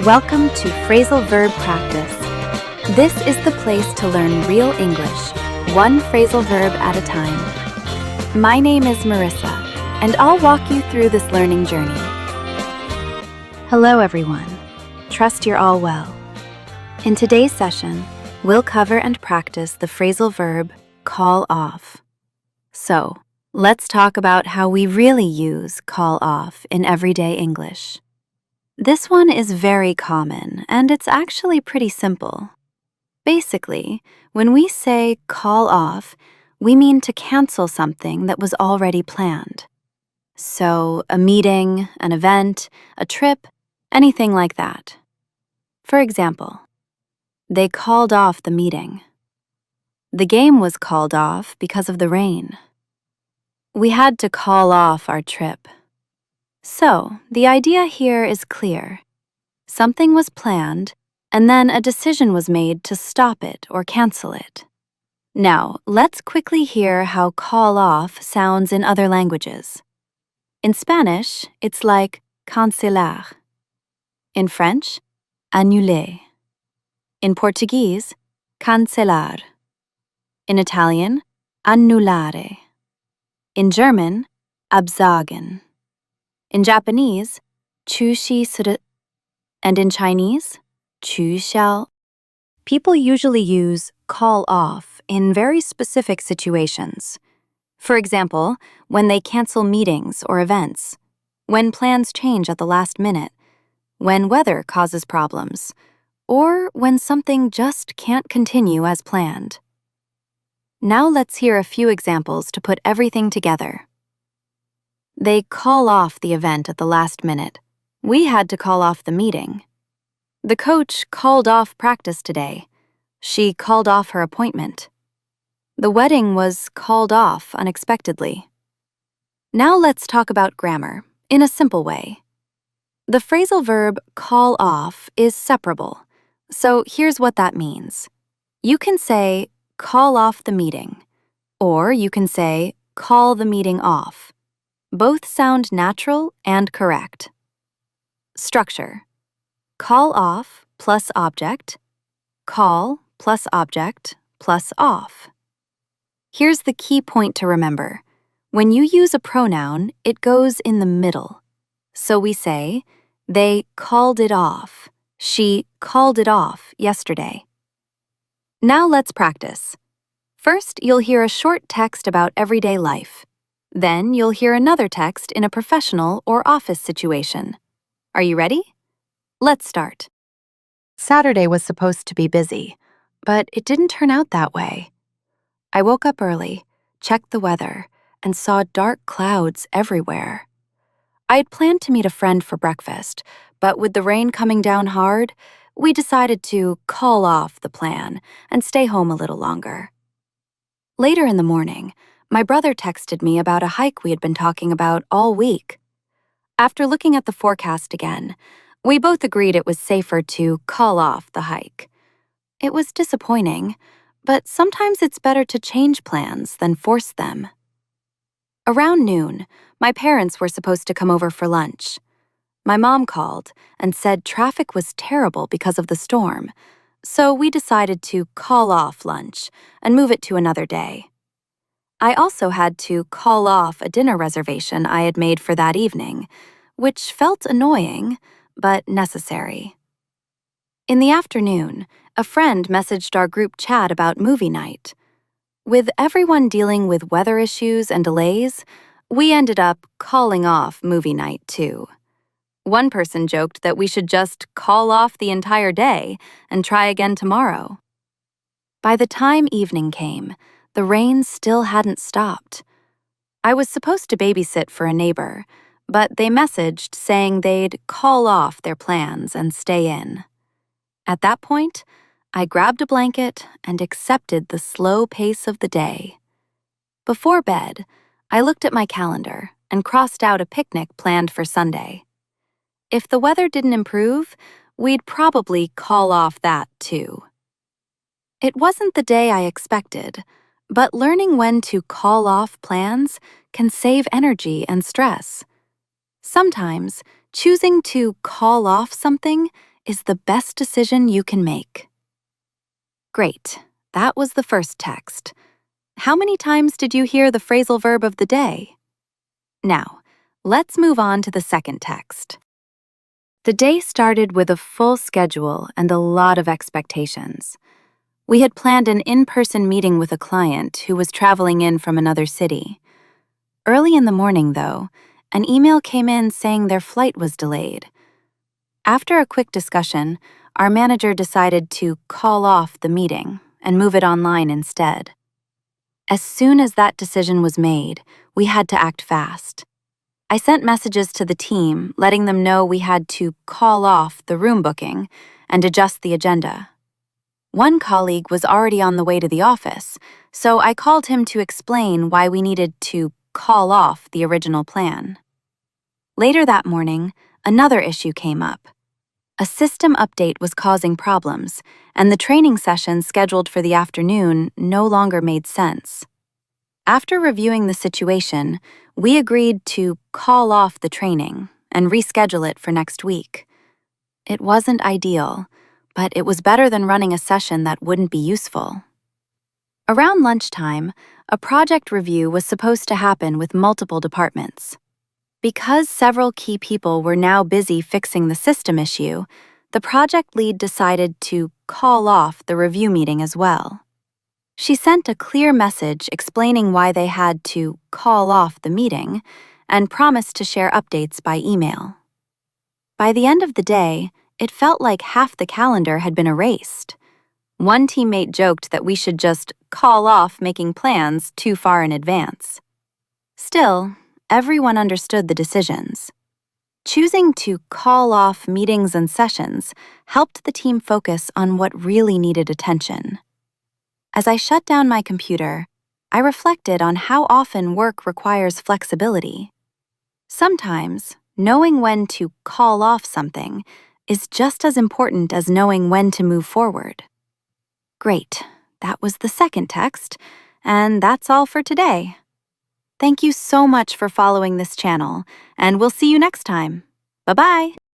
Welcome to Phrasal Verb Practice. This is the place to learn real English, one phrasal verb at a time. My name is Marissa, and I'll walk you through this learning journey. Hello, everyone. Trust you're all well. In today's session, we'll cover and practice the phrasal verb call off. So, let's talk about how we really use call off in everyday English. This one is very common, and it's actually pretty simple. Basically, when we say call off, we mean to cancel something that was already planned. So, a meeting, an event, a trip, anything like that. For example, they called off the meeting. The game was called off because of the rain. We had to call off our trip. So, the idea here is clear. Something was planned, and then a decision was made to stop it or cancel it. Now, let's quickly hear how call off sounds in other languages. In Spanish, it's like cancelar. In French, annuler. In Portuguese, cancelar. In Italian, annullare. In German, absagen. In Japanese, 中止する, and in Chinese, 取消. People usually use call off in very specific situations. For example, when they cancel meetings or events, when plans change at the last minute, when weather causes problems, or when something just can't continue as planned. Now let's hear a few examples to put everything together. They call off the event at the last minute. We had to call off the meeting. The coach called off practice today. She called off her appointment. The wedding was called off unexpectedly. Now let's talk about grammar in a simple way. The phrasal verb call off is separable. So here's what that means. You can say call off the meeting, or you can say call the meeting off. Both sound natural and correct. Structure: call off plus object, call plus object plus off. Here's the key point to remember. When you use a pronoun, it goes in the middle. So we say, they called it off. She called it off yesterday. Now let's practice. First, you'll hear a short text about everyday life. Then you'll hear another text in a professional or office situation. Are you ready? Let's start. Saturday was supposed to be busy, but it didn't turn out that way. I woke up early, checked the weather, and saw dark clouds everywhere. I had planned to meet a friend for breakfast, but with the rain coming down hard, we decided to call off the plan and stay home a little longer. Later in the morning, my brother texted me about a hike we had been talking about all week. After looking at the forecast again, we both agreed it was safer to call off the hike. It was disappointing, but sometimes it's better to change plans than force them. Around noon, my parents were supposed to come over for lunch. My mom called and said traffic was terrible because of the storm, so we decided to call off lunch and move it to another day. I also had to call off a dinner reservation I had made for that evening, which felt annoying, but necessary. In the afternoon, a friend messaged our group chat about movie night. With everyone dealing with weather issues and delays, we ended up calling off movie night too. One person joked that we should just call off the entire day and try again tomorrow. By the time evening came, the rain still hadn't stopped. I was supposed to babysit for a neighbor, but they messaged saying they'd call off their plans and stay in. At that point, I grabbed a blanket and accepted the slow pace of the day. Before bed, I looked at my calendar and crossed out a picnic planned for Sunday. If the weather didn't improve, we'd probably call off that too. It wasn't the day I expected, but learning when to call off plans can save energy and stress. Sometimes, choosing to call off something is the best decision you can make. Great, that was the first text. How many times did you hear the phrasal verb of the day? Now, let's move on to the second text. The day started with a full schedule and a lot of expectations. We had planned an in-person meeting with a client who was traveling in from another city. Early in the morning, though, an email came in saying their flight was delayed. After a quick discussion, our manager decided to call off the meeting and move it online instead. As soon as that decision was made, we had to act fast. I sent messages to the team letting them know we had to call off the room booking and adjust the agenda. One colleague was already on the way to the office, so I called him to explain why we needed to call off the original plan. Later that morning, another issue came up. A system update was causing problems, and the training session scheduled for the afternoon no longer made sense. After reviewing the situation, we agreed to call off the training and reschedule it for next week. It wasn't ideal, but it was better than running a session that wouldn't be useful. Around lunchtime, a project review was supposed to happen with multiple departments. Because several key people were now busy fixing the system issue, the project lead decided to call off the review meeting as well. She sent a clear message explaining why they had to call off the meeting and promised to share updates by email. By the end of the day, it felt like half the calendar had been erased. One teammate joked that we should just call off making plans too far in advance. Still, everyone understood the decisions. Choosing to call off meetings and sessions helped the team focus on what really needed attention. As I shut down my computer, I reflected on how often work requires flexibility. Sometimes, knowing when to call off something is just as important as knowing when to move forward. Great, that was the second text, and that's all for today. Thank you so much for following this channel, and we'll see you next time. Bye-bye!